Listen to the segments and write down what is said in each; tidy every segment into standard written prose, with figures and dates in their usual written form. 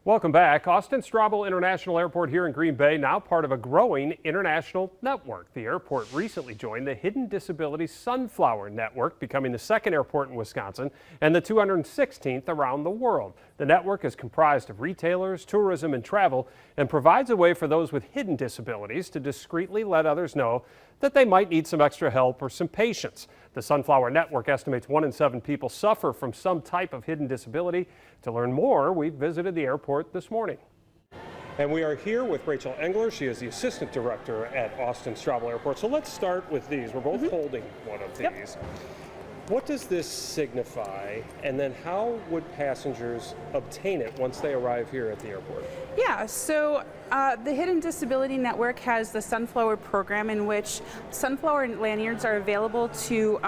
Welcome back. Austin Straubel International Airport here in Green Bay, now part of a growing international network. The airport recently joined the Hidden Disabilities Sunflower Network, becoming the second airport in Wisconsin and the 216th around the world. The network is comprised of retailers, tourism, and travel, and provides a way for those with hidden disabilities to discreetly let others know that they might need some extra help or some patience. The Sunflower Network estimates 1 in 7 people suffer from some type of hidden disability. To learn more, we visited the airport this morning. And we are here with Rachel Engler. She is the Assistant Director at Austin Straubel Airport. So let's start with these. We're both holding one of these. Yep. What does this signify, and then how would passengers obtain it once they arrive here at the airport? Yeah, so the Hidden Disability Network has the Sunflower program, in which sunflower lanyards are available to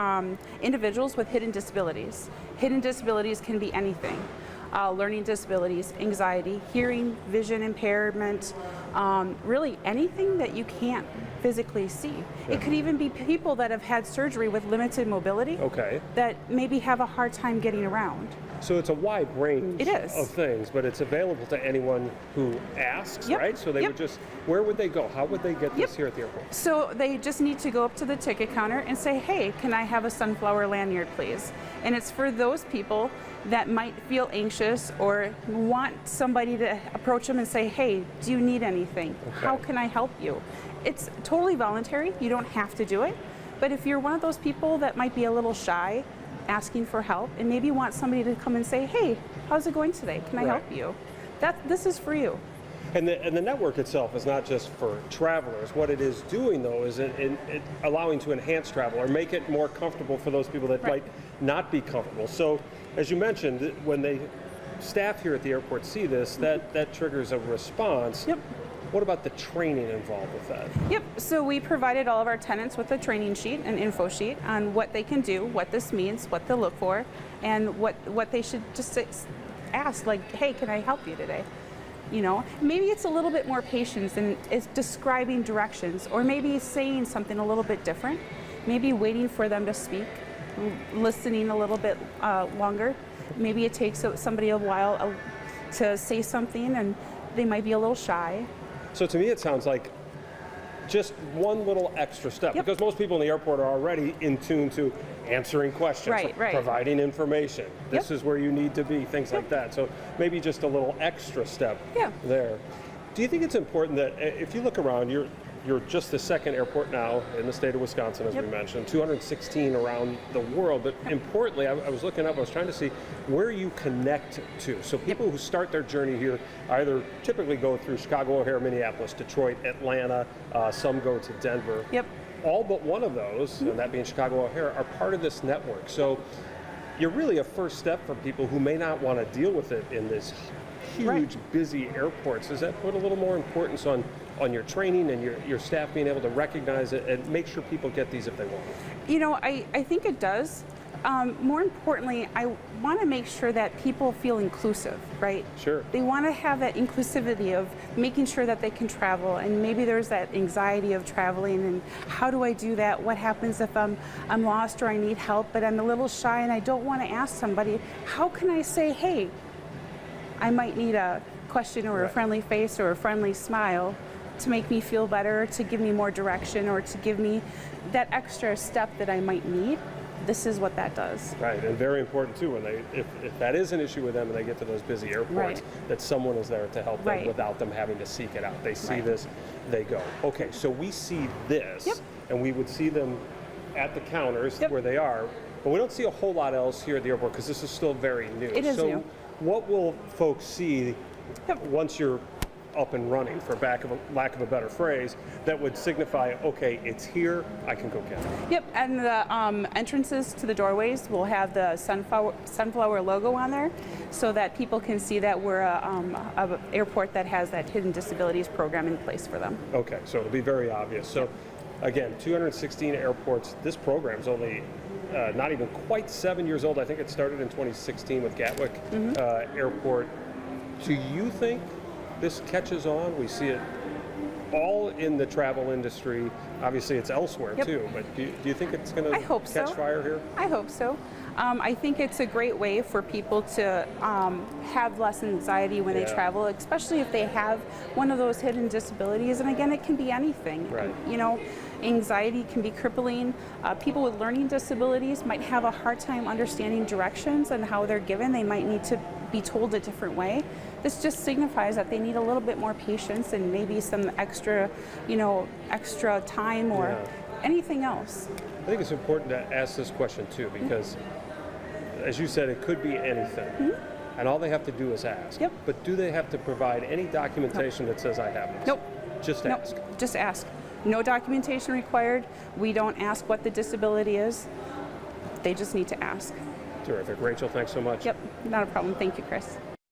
individuals with hidden disabilities. Hidden disabilities can be anything. Learning disabilities, anxiety, hearing, vision impairment, really anything that you can't physically see. Yeah. It could even be people that have had surgery with limited mobility that maybe have a hard time getting around. So it's a wide range It is. of things, but it's available to anyone who asks, Yep. right? So they would just, where would they go? How would they get this Yep. here at the airport? So they just need to go up to the ticket counter and say, hey, can I have a sunflower lanyard, please? And it's for those people that might feel anxious or want somebody to approach them and say, hey, do you need anything? Okay. How can I help you? It's totally voluntary. You don't have to do it. But if you're one of those people that might be a little shy, asking for help, and maybe want somebody to come and say, hey, how's it going today? Can I help you? This is for you. And the network itself is not just for travelers. What it is doing, though, is it allowing to enhance travel or make it more comfortable for those people that might not be comfortable. So, as you mentioned, when the staff here at the airport see this, that triggers a response. Yep. What about the training involved with that? Yep, so we provided all of our tenants with a training sheet, an info sheet on what they can do, what this means, what to look for, and what they should just ask, like, hey, can I help you today? You know, maybe it's a little bit more patience and it's describing directions, or maybe saying something a little bit different, maybe waiting for them to speak, listening a little bit longer. Maybe it takes somebody a while to say something and they might be a little shy. So to me, it sounds like just one little extra step, because most people in the airport are already in tune to answering questions, Right. providing information. This is where you need to be, things like that. So maybe just a little extra step there. Do you think it's important that if you look around, you're just the second airport now in the state of Wisconsin, as we mentioned, 216 around the world. But importantly, I was looking up, I was trying to see where you connect to. So people who start their journey here either typically go through Chicago, O'Hare, Minneapolis, Detroit, Atlanta, some go to Denver. All but one of those, and that being Chicago O'Hare, are part of this network. So you're really a first step for people who may not want to deal with it in this huge, busy airports. Does that put a little more importance on your training and your staff being able to recognize it and make sure people get these if they want? You know, I think it does. More importantly, I want to make sure that people feel inclusive, right? Sure. They want to have that inclusivity of making sure that they can travel, and maybe there's that anxiety of traveling and how do I do that? What happens if I'm lost or I need help, but I'm a little shy and I don't want to ask somebody? How can I say, hey, I might need a question or a friendly face or a friendly smile to make me feel better, to give me more direction, or to give me that extra step that I might need. This is what that does. Right, and very important too, when if that is an issue with them and they get to those busy airports, that someone is there to help them without them having to seek it out. They see this, they go. Okay, so we see this, and we would see them at the counters where they are, but we don't see a whole lot else here at the airport because this is still very new. It is new. What will folks see once you're up and running, for lack of a better phrase, that would signify, okay, it's here, I can go get it? Yep, and the entrances to the doorways will have the sunflower logo on there so that people can see that we're a airport that has that hidden disabilities program in place for them. Okay, so it'll be very obvious. So again, 216 airports. This program's only not even quite 7 years old. I think it started in 2016 with Gatwick Airport. Do you think this catches on? We see it all in the travel industry. Obviously, it's elsewhere too, but do you think it's going to catch fire here? I hope so. I think it's a great way for people to have less anxiety when they travel, especially if they have one of those hidden disabilities. And again, it can be anything. Right. You know, anxiety can be crippling. People with learning disabilities might have a hard time understanding directions and how they're given. They might need to be told a different way. This just signifies that they need a little bit more patience and maybe some extra, extra time or anything else. I think it's important to ask this question too, because as you said, it could be anything. And all they have to do is ask. Yep. But do they have to provide any documentation that says I have this? Nope. Just Nope. ask. Just ask. No documentation required. We don't ask what the disability is. They just need to ask. Terrific. Rachel, thanks so much. Yep, not a problem. Thank you, Chris.